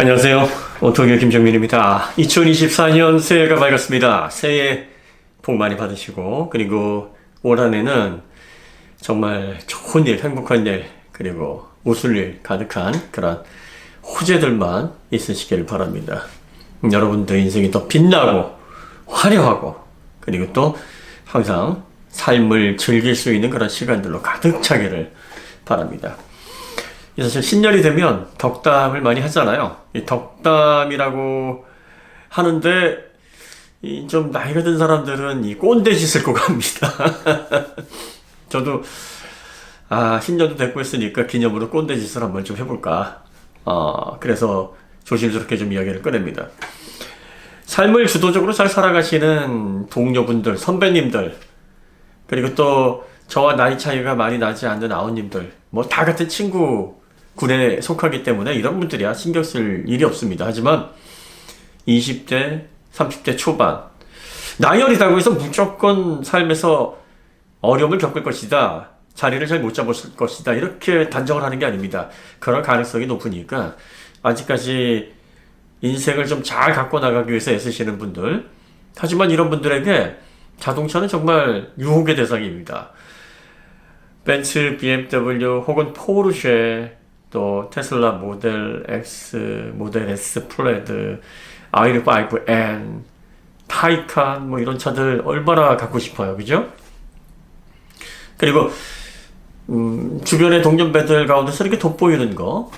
안녕하세요. 오토교 김정민입니다. 2024년 새해가 밝았습니다. 새해 복 많이 받으시고, 그리고 올 한해는 정말 좋은 일, 행복한 일, 그리고 웃을 일 가득한 그런 호재들만 있으시길 바랍니다. 여러분들 인생이 더 빛나고 화려하고, 그리고 또 항상 삶을 즐길 수 있는 그런 시간들로 가득 차기를 바랍니다. 사실 신년이 되면 덕담을 많이 하잖아요. 이 덕담이라고 하는데 좀 나이가 든 사람들은 이 꼰대 짓을 꼭 합니다. 저도 신년도 됐고 했으니까 기념으로 꼰대 짓을 한번 좀 해볼까. 그래서 조심스럽게 좀 이야기를 꺼냅니다. 삶을 주도적으로 잘 살아가시는 동료분들, 선배님들, 그리고 또 저와 나이 차이가 많이 나지 않는 아우님들, 뭐 다 같은 친구 군에 속하기 때문에 이런 분들이야 신경 쓸 일이 없습니다. 하지만 20대, 30대 초반, 나이 어리다고 해서 무조건 삶에서 어려움을 겪을 것이다, 자리를 잘 못 잡을 것이다, 이렇게 단정을 하는 게 아닙니다. 그럴 가능성이 높으니까 아직까지 인생을 좀 잘 갖고 나가기 위해서 애쓰시는 분들, 하지만 이런 분들에게 자동차는 정말 유혹의 대상입니다. 벤츠, BMW 혹은 포르쉐, 또 테슬라 모델 X, 모델 S 플레드, i5N, 타이칸, 뭐 이런 차들 얼마나 갖고 싶어요, 그죠? 그리고 주변의 동년배들 가운데서 이렇게 돋보이는 거,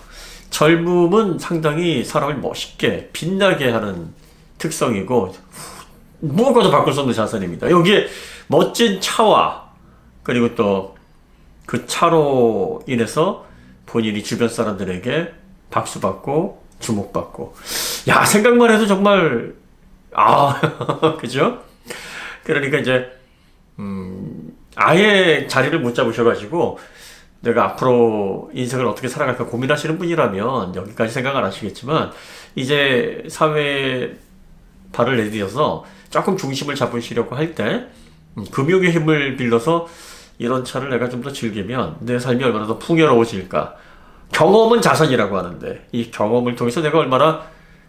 젊음은 상당히 사람을 멋있게 빛나게 하는 특성이고 무엇과도 바꿀 수 없는 자산입니다. 여기에 멋진 차와 그리고 또 그 차로 인해서 본인이 주변 사람들에게 박수받고 주목받고, 야, 생각만 해도 정말 그죠? 그러니까 이제 아예 자리를 못 잡으셔가지고 내가 앞으로 인생을 어떻게 살아갈까 고민하시는 분이라면 여기까지 생각 안 하시겠지만, 이제 사회에 발을 내디뎌서 조금 중심을 잡으시려고 할 때 금융의 힘을 빌려서 이런 차를 내가 좀 더 즐기면 내 삶이 얼마나 더 풍요로워질까. 경험은 자산이라고 하는데 이 경험을 통해서 내가 얼마나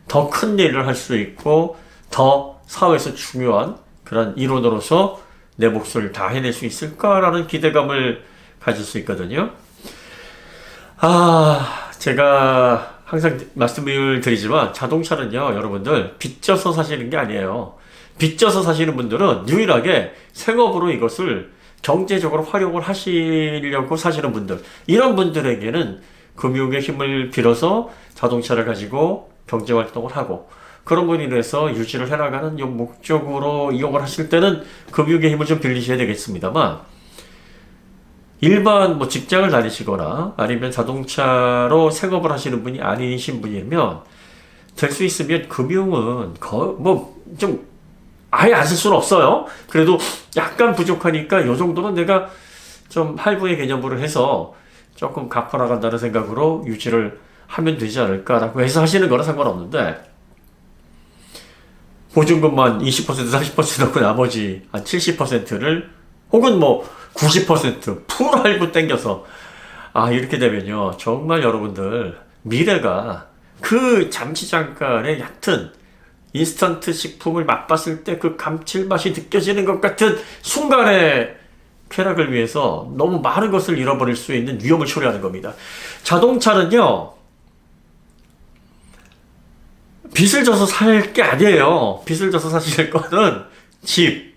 더 큰 일을 할 수 있고 더 사회에서 중요한 그런 일원으로서 내 몫을 다 해낼 수 있을까라는 기대감을 가질 수 있거든요. 제가 항상 말씀을 드리지만 자동차는요, 여러분들 빚져서 사시는 게 아니에요. 빚져서 사시는 분들은 유일하게 생업으로 이것을 경제적으로 활용을 하시려고 사시는 분들, 이런 분들에게는 금융의 힘을 빌어서 자동차를 가지고 경제활동을 하고, 그런 분이 인해서 유지를 해나가는 이 목적으로 이용을 하실 때는 금융의 힘을 좀 빌리셔야 되겠습니다만, 일반 뭐 직장을 다니시거나 아니면 자동차로 생업을 하시는 분이 아니신 분이면 될 수 있으면 금융은 좀 아예 안 쓸 수는 없어요. 그래도 약간 부족하니까 요 정도는 내가 좀 할부의 개념으로 해서 조금 갚아나간다는 생각으로 유지를 하면 되지 않을까라고 해서 하시는 거는 상관없는데, 보증금만 20%, 30% 넣고 나머지 한 70%를 혹은 뭐 90% 풀 할부 땡겨서 이렇게 되면요, 정말 여러분들 미래가 그 잠시 잠깐의 얕은 인스턴트 식품을 맛봤을 때 그 감칠맛이 느껴지는 것 같은 순간의 쾌락을 위해서 너무 많은 것을 잃어버릴 수 있는 위험을 초래하는 겁니다. 자동차는요, 빚을 져서 살 게 아니에요. 빚을 져서 사실 거는 집,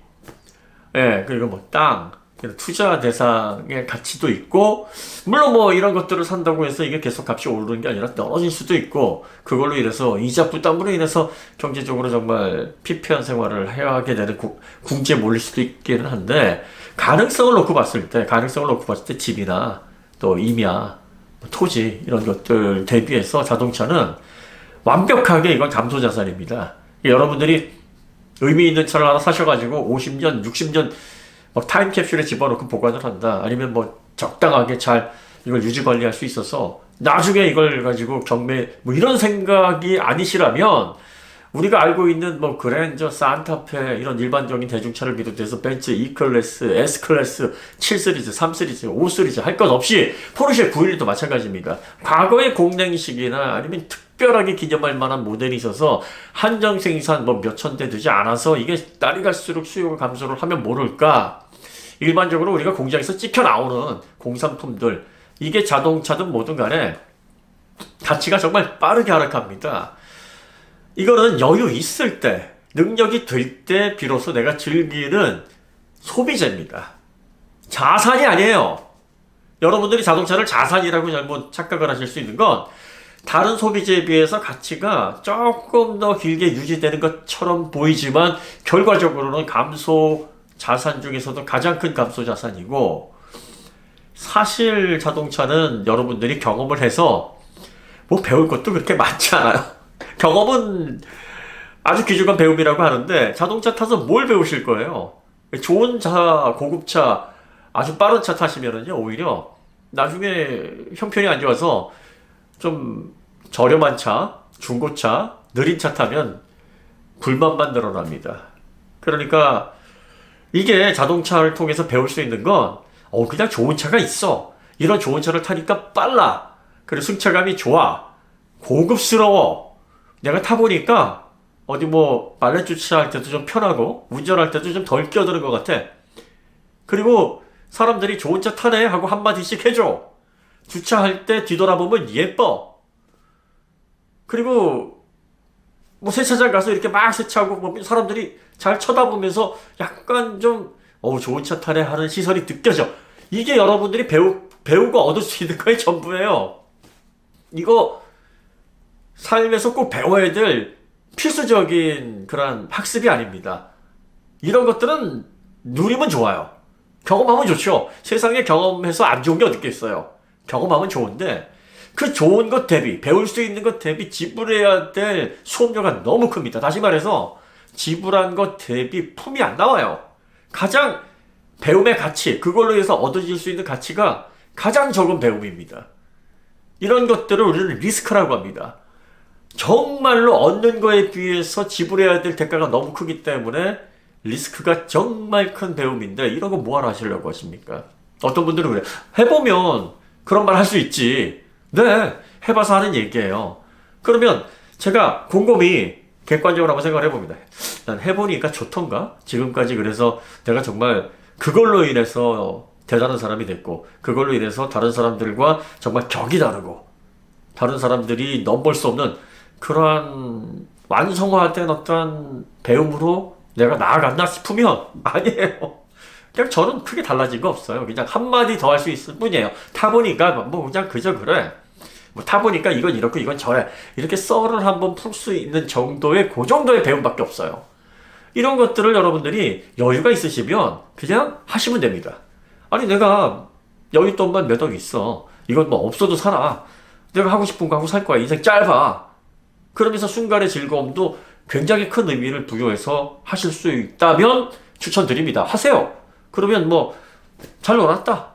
그리고 뭐 땅, 투자 대상의 가치도 있고, 물론 뭐 이런 것들을 산다고 해서 이게 계속 값이 오르는 게 아니라 떨어질 수도 있고, 그걸로 인해서 이자 부담으로 인해서 경제적으로 정말 피폐한 생활을 해야 하게 되는 궁지에 몰릴 수도 있기는 한데, 가능성을 놓고 봤을 때 집이나 또 임야, 토지 이런 것들 대비해서 자동차는 완벽하게 이건 감소자산입니다. 여러분들이 의미 있는 차를 하나 사셔가지고 50년, 60년 막 타임캡슐에 집어넣고 보관을 한다, 아니면 뭐 적당하게 잘 이걸 유지 관리할 수 있어서 나중에 이걸 가지고 경매 뭐 이런 생각이 아니시라면, 우리가 알고 있는 뭐 그랜저, 산타페 이런 일반적인 대중차를 비롯해서 벤츠 E클래스, S클래스, 7시리즈, 3시리즈, 5시리즈 할 것 없이 포르쉐 911도 마찬가지입니다. 과거의 공랭식이나 아니면 특별하게 기념할 만한 모델이 있어서 한정 생산 뭐 몇천 대 되지 않아서 이게 날이 갈수록 수요가 감소를 하면 모를까? 일반적으로 우리가 공장에서 찍혀 나오는 공산품들, 이게 자동차든 뭐든 간에 가치가 정말 빠르게 하락합니다. 이거는 여유 있을 때, 능력이 될 때 비로소 내가 즐기는 소비재입니다. 자산이 아니에요. 여러분들이 자동차를 자산이라고 잘못 착각을 하실 수 있는 건 다른 소비재에 비해서 가치가 조금 더 길게 유지되는 것처럼 보이지만 결과적으로는 감소 자산 중에서도 가장 큰 감소 자산이고, 사실 자동차는 여러분들이 경험을 해서 뭐 배울 것도 그렇게 많지 않아요. 경험은 아주 귀중한 배움이라고 하는데 자동차 타서 뭘 배우실 거예요? 좋은 차, 고급차, 아주 빠른 차 타시면은요, 오히려 나중에 형편이 안 좋아서 좀 저렴한 차, 중고차, 느린 차 타면 불만만 늘어납니다. 그러니까 이게 자동차를 통해서 배울 수 있는 건 그냥 좋은 차가 있어. 이런 좋은 차를 타니까 빨라. 그리고 승차감이 좋아. 고급스러워. 내가 타보니까 어디 뭐 빨래 주차할 때도 좀 편하고 운전할 때도 좀 덜 끼어드는 것 같아. 그리고 사람들이 좋은 차 타네 하고 한마디씩 해줘. 주차할 때 뒤돌아보면 예뻐. 그리고 뭐 세차장 가서 이렇게 막 세차하고 보면 사람들이 잘 쳐다보면서 약간 좀 좋은 차 타네 하는 시선이 느껴져. 이게 여러분들이 배우고 얻을 수 있는 거의 전부예요. 이거 삶에서 꼭 배워야 될 필수적인 그런 학습이 아닙니다. 이런 것들은 누리면 좋아요. 경험하면 좋죠. 세상에 경험해서 안 좋은 게 어디 있겠어요. 경험하면 좋은데 그 좋은 것 대비, 배울 수 있는 것 대비 지불해야 될 수업료가 너무 큽니다. 다시 말해서 지불한 것 대비 품이 안 나와요. 가장 배움의 가치, 그걸로 해서 얻어질 수 있는 가치가 가장 적은 배움입니다. 이런 것들을 우리는 리스크라고 합니다. 정말로 얻는 거에 비해서 지불해야 될 대가가 너무 크기 때문에 리스크가 정말 큰 배움인데 이런 거 뭐하러 하시려고 하십니까? 어떤 분들은 그래. 해보면 그런 말 할 수 있지. 네, 해봐서 하는 얘기예요. 그러면 제가 곰곰이 객관적으로 한번 생각을 해봅니다. 난 해보니까 좋던가? 지금까지 그래서 내가 정말 그걸로 인해서 대단한 사람이 됐고, 그걸로 인해서 다른 사람들과 정말 격이 다르고, 다른 사람들이 넘볼 수 없는 그러한 완성화된 어떤 배움으로 내가 나아갔나 싶으면 아니에요. 그냥 저는 크게 달라진 거 없어요. 그냥 한마디 더 할 수 있을 뿐이에요. 타보니까 뭐 그냥 그저 그래. 뭐 타보니까 이건 이렇고 이건 저래. 이렇게 썰을 한번 풀 수 있는 정도의 그 정도의 배움밖에 없어요. 이런 것들을 여러분들이 여유가 있으시면 그냥 하시면 됩니다. 아니 내가 여윳돈만 몇 억 있어. 이건 뭐 없어도 살아. 내가 하고 싶은 거 하고 살 거야. 인생 짧아. 그러면서 순간의 즐거움도 굉장히 큰 의미를 부여해서 하실 수 있다면 추천드립니다. 하세요. 그러면 뭐 잘 놀았다.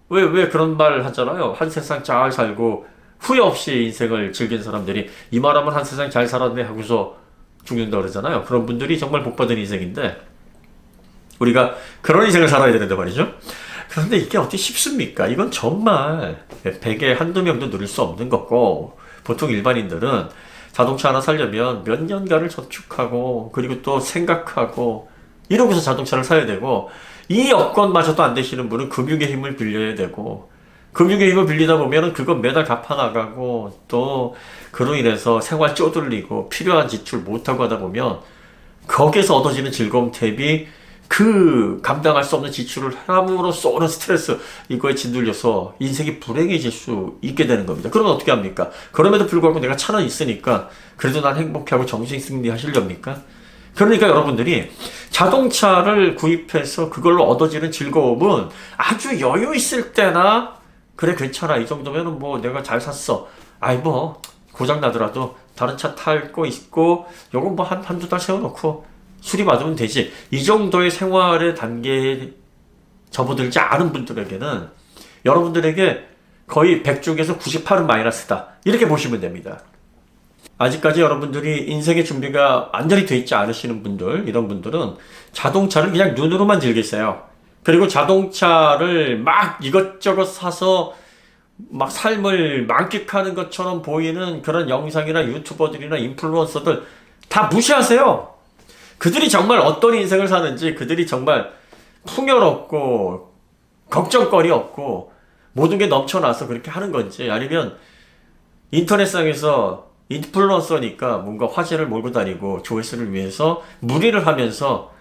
왜 그런 말 하잖아요. 한 세상 잘 살고 후회 없이 인생을 즐긴 사람들이 이 말하면 한 세상 잘 살았네 하고서 죽는다 그러잖아요. 그런 분들이 정말 복받은 인생인데 우리가 그런 인생을 살아야 되는데 말이죠. 그런데 이게 어떻게 쉽습니까? 이건 정말 100에 한두 명도 누릴 수 없는 거고, 보통 일반인들은 자동차 하나 사려면 몇 년간을 저축하고 그리고 또 생각하고 이러고서 자동차를 사야 되고, 이 여건마저도 안 되시는 분은 금융의 힘을 빌려야 되고, 금융의 힘을 빌리다 보면은 그거 매달 갚아나가고 또 그로 인해서 생활 쪼들리고 필요한 지출 못하고 하다 보면 거기에서 얻어지는 즐거움 대비 그 감당할 수 없는 지출을 함으로써 오는 스트레스, 이거에 짓눌려서 인생이 불행해질 수 있게 되는 겁니다. 그러면 어떻게 합니까? 그럼에도 불구하고 내가 1,000원 있으니까 그래도 난 행복하고 정신승리 하시렵니까? 그러니까 여러분들이 자동차를 구입해서 그걸로 얻어지는 즐거움은 아주 여유 있을 때나 그래 괜찮아 이 정도면은 뭐 내가 잘 샀어, 아이 뭐 고장 나더라도 다른 차 탈 거 있고 요건 뭐 한두 달 세워놓고 수리 받으면 되지, 이 정도의 생활의 단계에 접어들지 않은 분들에게는 여러분들에게 거의 100 중에서 98은 마이너스다, 이렇게 보시면 됩니다. 아직까지 여러분들이 인생의 준비가 완전히 돼 있지 않으시는 분들, 이런 분들은 자동차를 그냥 눈으로만 즐기세요. 그리고 자동차를 막 이것저것 사서 막 삶을 만끽하는 것처럼 보이는 그런 영상이나 유튜버들이나 인플루언서들 다 무시하세요. 그들이 정말 어떤 인생을 사는지, 그들이 정말 풍요롭고 걱정거리 없고 모든 게 넘쳐나서 그렇게 하는 건지, 아니면 인터넷상에서 인플루언서니까 뭔가 화제를 몰고 다니고 조회수를 위해서 무리를 하면서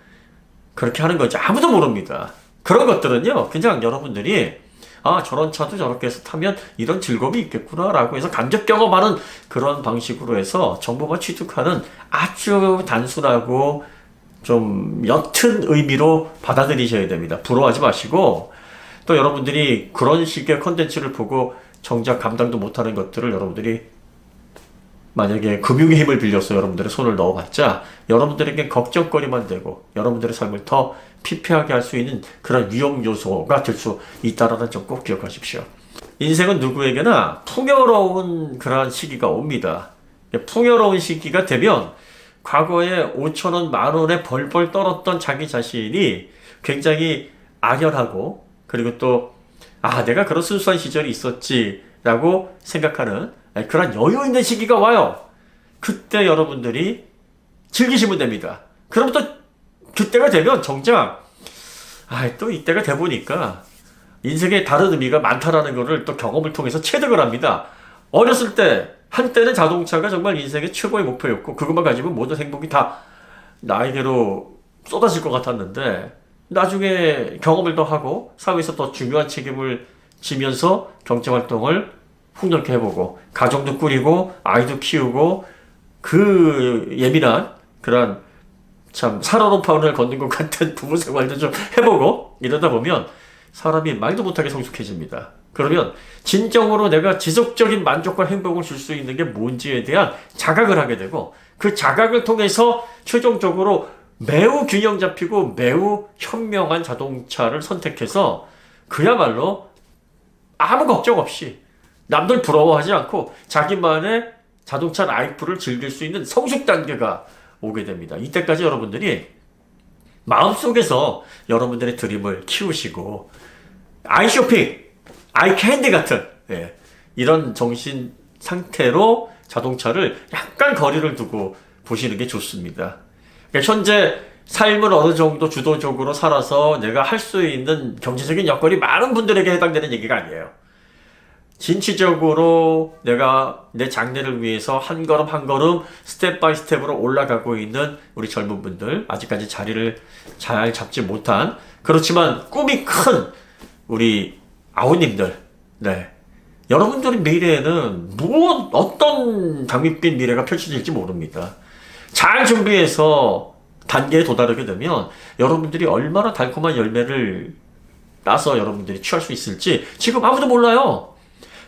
그렇게 하는 건지 아무도 모릅니다. 그런 것들은요, 그냥 여러분들이 아, 저런 차도 저렇게 해서 타면 이런 즐거움이 있겠구나 라고 해서 간접 경험하는 그런 방식으로 해서 정보만 취득하는 아주 단순하고 좀 옅은 의미로 받아들이셔야 됩니다. 부러워하지 마시고, 또 여러분들이 그런 식의 컨텐츠를 보고 정작 감당도 못하는 것들을 여러분들이 만약에 금융의 힘을 빌려서 여러분들의 손을 넣어봤자 여러분들에게 걱정거리만 되고 여러분들의 삶을 더 피폐하게 할 수 있는 그런 위험 요소가 될 수 있다는 점 꼭 기억하십시오. 인생은 누구에게나 풍요로운 그러한 시기가 옵니다. 풍요로운 시기가 되면 과거에 5천원, 만원에 벌벌 떨었던 자기 자신이 굉장히 아련하고, 그리고 또 아, 내가 그런 순수한 시절이 있었지 라고 생각하는 그런 여유 있는 시기가 와요. 그때 여러분들이 즐기시면 됩니다. 그럼 또 그때가 되면 정작 또 이때가 돼 보니까 인생에 다른 의미가 많다라는 것을 또 경험을 통해서 체득을 합니다. 어렸을 때 한때는 자동차가 정말 인생의 최고의 목표였고 그것만 가지면 모든 행복이 다 나에게로 쏟아질 것 같았는데, 나중에 경험을 더 하고 사회에서 더 중요한 책임을 지면서 경제활동을 폭넓게 해보고 가정도 꾸리고 아이도 키우고 그 예민한 그런 참 살얼음판을 걷는 것 같은 부부 생활도 좀 해보고 이러다 보면 사람이 말도 못하게 성숙해집니다. 그러면 진정으로 내가 지속적인 만족과 행복을 줄 수 있는 게 뭔지에 대한 자각을 하게 되고, 그 자각을 통해서 최종적으로 매우 균형 잡히고 매우 현명한 자동차를 선택해서 그야말로 아무 걱정 없이 남들 부러워하지 않고 자기만의 자동차 라이프를 즐길 수 있는 성숙 단계가 오게 됩니다. 이때까지 여러분들이 마음속에서 여러분들의 드림을 키우시고 아이 쇼핑, 아이 캔디 같은 이런 정신 상태로 자동차를 약간 거리를 두고 보시는 게 좋습니다. 그러니까 현재 삶을 어느 정도 주도적으로 살아서 내가 할 수 있는 경제적인 여건이 많은 분들에게 해당되는 얘기가 아니에요. 진취적으로 내가 내 장래를 위해서 한 걸음 한 걸음 스텝 바이 스텝으로 올라가고 있는 우리 젊은 분들, 아직까지 자리를 잘 잡지 못한, 그렇지만 꿈이 큰 우리 아우님들, 여러분들의 미래에는 어떤 장밋빛 미래가 펼쳐질지 모릅니다. 잘 준비해서 단계에 도달하게 되면 여러분들이 얼마나 달콤한 열매를 따서 여러분들이 취할 수 있을지 지금 아무도 몰라요.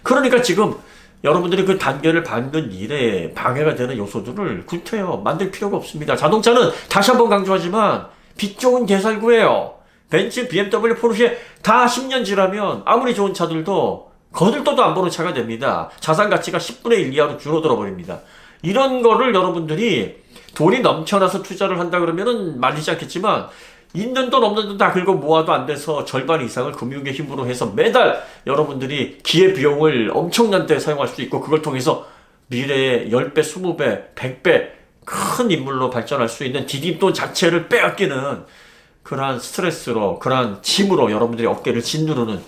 그러니까 지금 여러분들이 그 단계를 밟는 일에 방해가 되는 요소들을 구태여 만들 필요가 없습니다. 자동차는 다시 한번 강조하지만 빛 좋은 개살구예요. 벤츠, BMW, 포르쉐 다 10년 지나면 아무리 좋은 차들도 거들떠도 안 보는 차가 됩니다. 자산 가치가 10분의 1 이하로 줄어들어 버립니다. 이런 거를 여러분들이 돈이 넘쳐나서 투자를 한다 그러면은 말리지 않겠지만, 있는 돈 없는 돈 다 긁어 모아도 안 돼서 절반 이상을 금융의 힘으로 해서 매달 여러분들이 기회 비용을 엄청난 데 사용할 수 있고, 그걸 통해서 미래의 10배, 20배, 100배 큰 인물로 발전할 수 있는 디딤돈 자체를 빼앗기는 그러한 스트레스로, 그러한 짐으로 여러분들이 어깨를 짓누르는,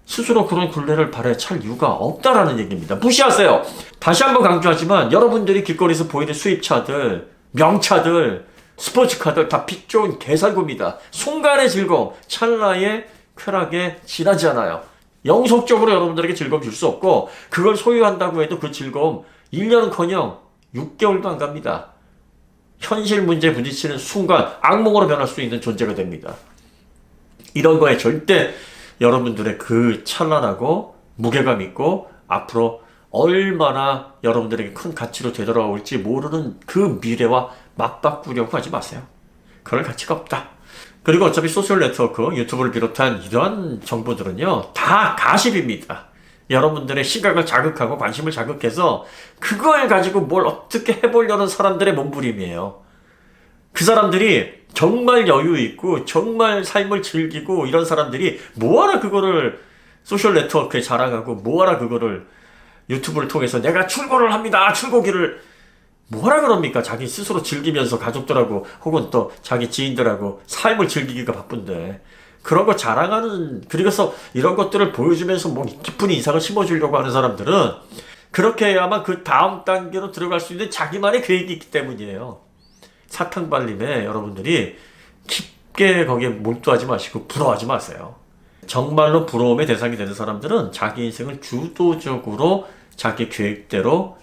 스스로 그런 굴레를 발에 찰 이유가 없다라는 얘기입니다. 무시하세요. 다시 한번 강조하지만 여러분들이 길거리에서 보이는 수입차들, 명차들, 스포츠카들 다 빛 좋은 개살구입니다. 순간의 즐거움, 찰나의 쾌락에 지나지 않아요. 영속적으로 여러분들에게 즐거움 줄 수 없고, 그걸 소유한다고 해도 그 즐거움 1년은커녕 6개월도 안 갑니다. 현실 문제에 부딪히는 순간 악몽으로 변할 수 있는 존재가 됩니다. 이런 거에 절대 여러분들의 그 찬란하고 무게감 있고 앞으로 얼마나 여러분들에게 큰 가치로 되돌아올지 모르는 그 미래와 맞바꾸려고 하지 마세요. 그럴 가치가 없다. 그리고 어차피 소셜 네트워크, 유튜브를 비롯한 이러한 정보들은요, 다 가십입니다. 여러분들의 시각을 자극하고 관심을 자극해서 그걸 가지고 뭘 어떻게 해보려는 사람들의 몸부림이에요. 그 사람들이 정말 여유 있고 정말 삶을 즐기고 이런 사람들이 뭐하러 그거를 소셜 네트워크에 자랑하고 뭐하라 그거를 유튜브를 통해서 내가 출고를 합니다. 출고기를 뭐하라 그럽니까? 자기 스스로 즐기면서 가족들하고 혹은 또 자기 지인들하고 삶을 즐기기가 바쁜데 그런 거 자랑하는 그리고서 이런 것들을 보여주면서 뭐 깊은 인상을 심어주려고 하는 사람들은 그렇게 해야만 그 다음 단계로 들어갈 수 있는 자기만의 계획이 있기 때문이에요. 사탕발림에 여러분들이 깊게 거기에 몰두하지 마시고 부러워하지 마세요. 정말로 부러움의 대상이 되는 사람들은 자기 인생을 주도적으로 자기 계획대로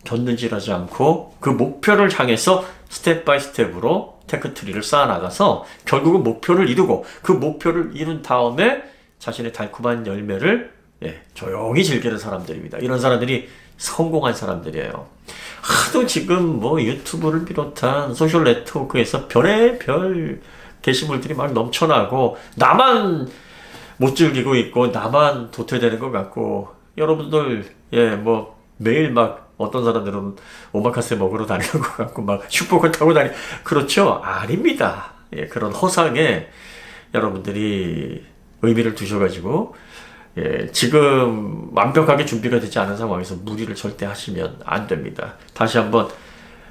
견눈질하지 않고 그 목표를 향해서 스텝 바이 스텝으로 테크트리를 쌓아나가서 결국은 목표를 이루고 그 목표를 이룬 다음에 자신의 달콤한 열매를 조용히 즐기는 사람들입니다. 이런 사람들이 성공한 사람들이에요. 하도 지금 뭐 유튜브를 비롯한 소셜 네트워크에서 별의별 게시물들이 막 넘쳐나고 나만 못 즐기고 있고 나만 도태되는 것 같고 여러분들 뭐 매일 막 어떤 사람들은 오마카세 먹으러 다니는 것 같고 막 슈퍼카 타고 그렇죠? 아닙니다. 그런 허상에 여러분들이 의미를 두셔가지고 지금 완벽하게 준비가 되지 않은 상황에서 무리를 절대 하시면 안 됩니다. 다시 한번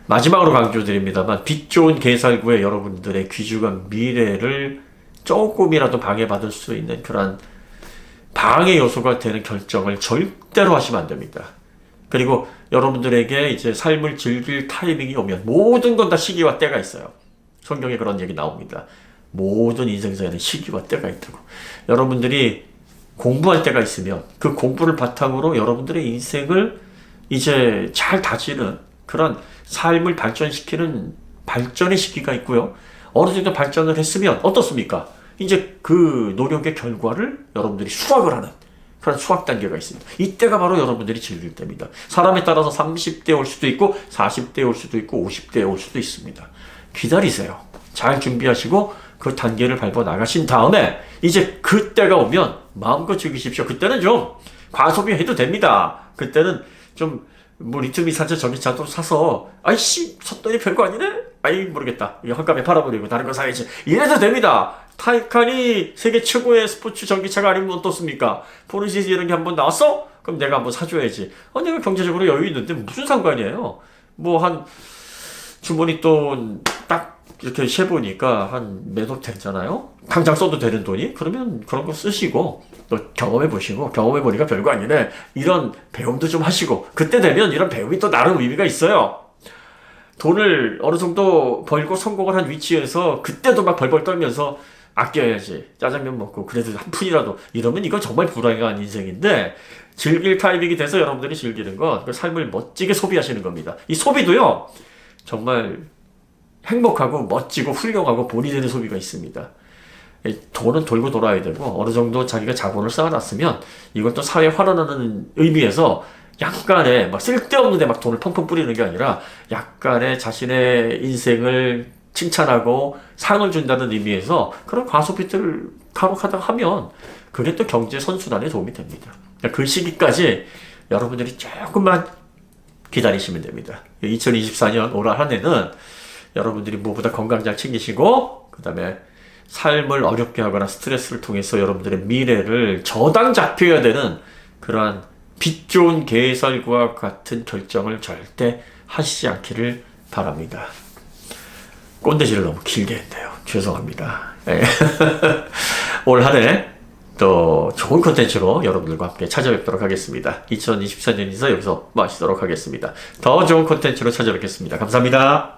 마지막으로 강조드립니다만 빛 좋은 개살구에 여러분들의 귀중한 미래를 조금이라도 방해받을 수 있는 그런 방해 요소가 되는 결정을 절대로 하시면 안 됩니다. 그리고 여러분들에게 이제 삶을 즐길 타이밍이 오면 모든 건 다 시기와 때가 있어요. 성경에 그런 얘기 나옵니다. 모든 인생사에는 시기와 때가 있다고. 여러분들이 공부할 때가 있으면 그 공부를 바탕으로 여러분들의 인생을 이제 잘 다지는 그런 삶을 발전시키는 발전의 시기가 있고요. 어느 정도 발전을 했으면 어떻습니까? 이제 그 노력의 결과를 여러분들이 수확을 하는 그런 수확 단계가 있습니다. 이때가 바로 여러분들이 즐길 때입니다. 사람에 따라서 30대 올 수도 있고 40대 올 수도 있고 50대 올 수도 있습니다. 기다리세요. 잘 준비하시고 그 단계를 밟아 나가신 다음에 이제 그때가 오면 마음껏 즐기십시오. 그때는 좀 과소비해도 됩니다. 그때는 좀 뭐 리튬이 사자 전기차도 사서 아이씨 샀더니 별거 아니네? 아이 모르겠다. 이거 한값에 팔아버리고 다른 거 사야지. 이래도 됩니다. 타이칸이 세계 최고의 스포츠 전기차가 아니면 어떻습니까? 포르쉐 이런 게 한번 나왔어? 그럼 내가 한번 사줘야지. 내가 경제적으로 여유 있는데 무슨 상관이에요? 뭐 한 주머니 돈 딱 이렇게 세보니까 한 몇억 되잖아요? 당장 써도 되는 돈이? 그러면 그런 거 쓰시고 또 경험해보시고 경험해보니까 별거 아니네. 이런 배움도 좀 하시고 그때 되면 이런 배움이 또 나름 의미가 있어요. 돈을 어느 정도 벌고 성공을 한 위치에서 그때도 막 벌벌 떨면서 아껴야지. 짜장면 먹고 그래도 한 푼이라도 이러면 이건 정말 불행한 인생인데 즐길 타이밍이 돼서 여러분들이 즐기는 건 그 삶을 멋지게 소비하시는 겁니다. 이 소비도요. 정말 행복하고 멋지고 훌륭하고 본이 되는 소비가 있습니다. 돈은 돌고 돌아야 되고 어느 정도 자기가 자본을 쌓아놨으면 이걸 또 사회에 환원하는 의미에서 약간의 막 쓸데없는데 막 돈을 펑펑 뿌리는 게 아니라 약간의 자신의 인생을 칭찬하고 상을 준다는 의미에서 그런 과소비들을 간혹하다 하면 그게 또 경제 선순환에 도움이 됩니다. 그 시기까지 여러분들이 조금만 기다리시면 됩니다. 2024년 올 한 해는 여러분들이 무엇보다 건강 잘 챙기시고 그 다음에 삶을 어렵게 하거나 스트레스를 통해서 여러분들의 미래를 저당 잡혀야 되는 그러한 빛 좋은 개살구와 같은 결정을 절대 하시지 않기를 바랍니다. 꼰대질을 너무 길게 했네요. 죄송합니다. 올 한 해 또 좋은 콘텐츠로 여러분들과 함께 찾아뵙도록 하겠습니다. 2024년 인사 여기서 마치도록 하겠습니다. 더 좋은 콘텐츠로 찾아뵙겠습니다. 감사합니다.